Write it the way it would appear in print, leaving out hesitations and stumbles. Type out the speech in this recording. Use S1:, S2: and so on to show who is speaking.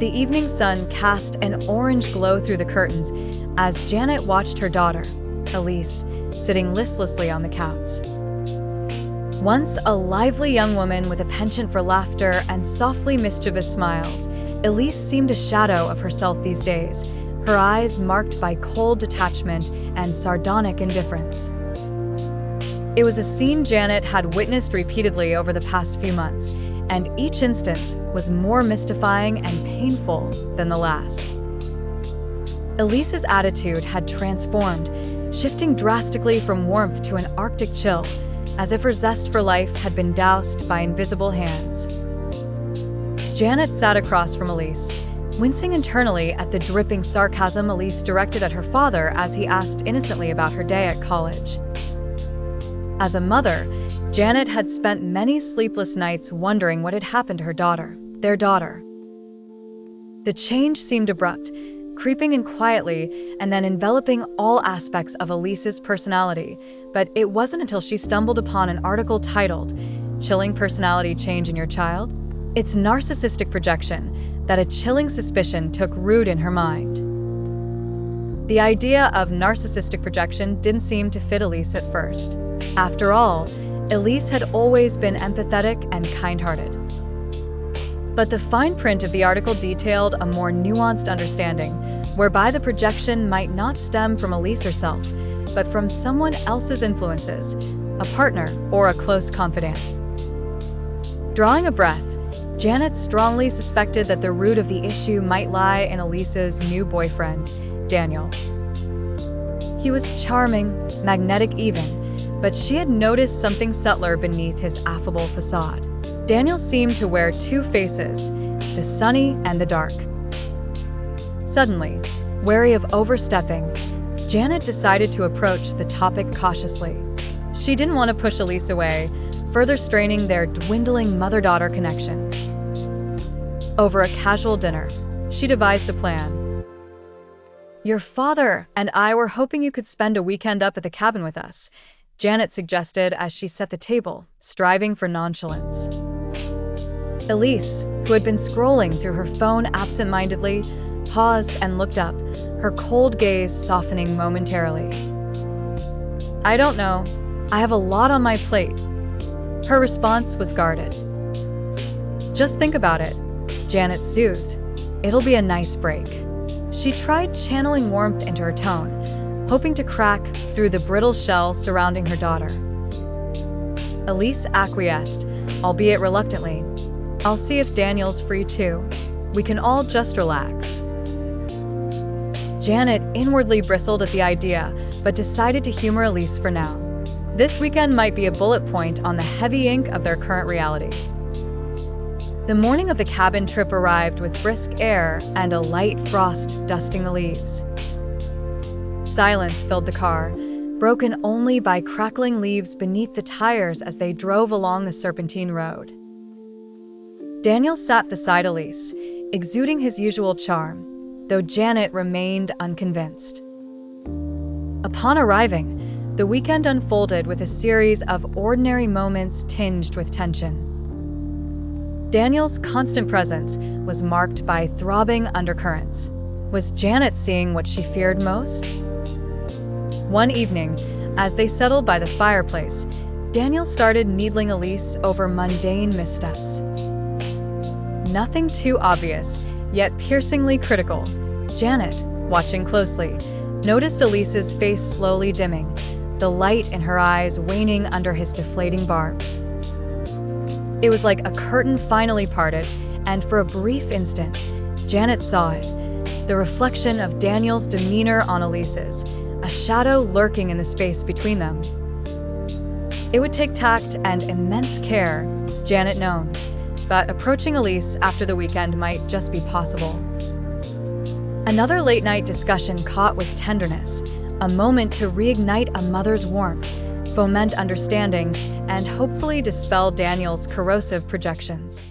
S1: The evening sun cast an orange glow through the curtains as Janet watched her daughter, Elise, sitting listlessly on the couch. Once a lively young woman with a penchant for laughter and softly mischievous smiles, Elise seemed a shadow of herself these days, her eyes marked by cold detachment and sardonic indifference. It was a scene Janet had witnessed repeatedly over the past few months, and each instance was more mystifying and painful than the last. Elise's attitude had transformed, shifting drastically from warmth to an Arctic chill, as if her zest for life had been doused by invisible hands. Janet sat across from Elise, wincing internally at the dripping sarcasm Elise directed at her father as he asked innocently about her day at college. As a mother, Janet had spent many sleepless nights wondering what had happened to her daughter, their daughter. The change seemed abrupt, creeping in quietly and then enveloping all aspects of Elise's personality, but it wasn't until she stumbled upon an article titled, "Chilling Personality Change in Your Child? It's Narcissistic Projection," that a chilling suspicion took root in her mind. The idea of narcissistic projection didn't seem to fit Elise at first. After all, Elise had always been empathetic and kind-hearted. But the fine print of the article detailed a more nuanced understanding, whereby the projection might not stem from Elise herself, but from someone else's influences, a partner or a close confidant. Drawing a breath, Janet strongly suspected that the root of the issue might lie in Elise's new boyfriend, Daniel. He was charming, magnetic even, but she had noticed something subtler beneath his affable facade. Daniel seemed to wear two faces, the sunny and the dark. Suddenly, wary of overstepping, Janet decided to approach the topic cautiously. She didn't want to push Elise away, further straining their dwindling mother-daughter connection. Over a casual dinner, she devised a plan. "Your father and I were hoping you could spend a weekend up at the cabin with us," Janet suggested as she set the table, striving for nonchalance. Elise, who had been scrolling through her phone absent-mindedly, paused and looked up, her cold gaze softening momentarily. "I don't know. I have a lot on my plate." Her response was guarded. "Just think about it," Janet soothed. "It'll be a nice break." She tried channeling warmth into her tone, hoping to crack through the brittle shell surrounding her daughter. Elise acquiesced, albeit reluctantly. "I'll see if Daniel's free too. We can all just relax." Janet inwardly bristled at the idea, but decided to humor Elise for now. This weekend might be a bullet point on the heavy ink of their current reality. The morning of the cabin trip arrived with brisk air and a light frost dusting the leaves. Silence filled the car, broken only by crackling leaves beneath the tires as they drove along the serpentine road. Daniel sat beside Elise, exuding his usual charm, though Janet remained unconvinced. Upon arriving, the weekend unfolded with a series of ordinary moments tinged with tension. Daniel's constant presence was marked by throbbing undercurrents. Was Janet seeing what she feared most? One evening, as they settled by the fireplace, Daniel started needling Elise over mundane missteps. Nothing too obvious, yet piercingly critical. Janet, watching closely, noticed Elise's face slowly dimming, the light in her eyes waning under his deflating barbs. It was like a curtain finally parted, and for a brief instant, Janet saw it, the reflection of Daniel's demeanor on Elise's, a shadow lurking in the space between them. It would take tact and immense care, Janet knows, but approaching Elise after the weekend might just be possible. Another late-night discussion caught with tenderness, a moment to reignite a mother's warmth, foment understanding, and hopefully dispel Daniel's corrosive projections.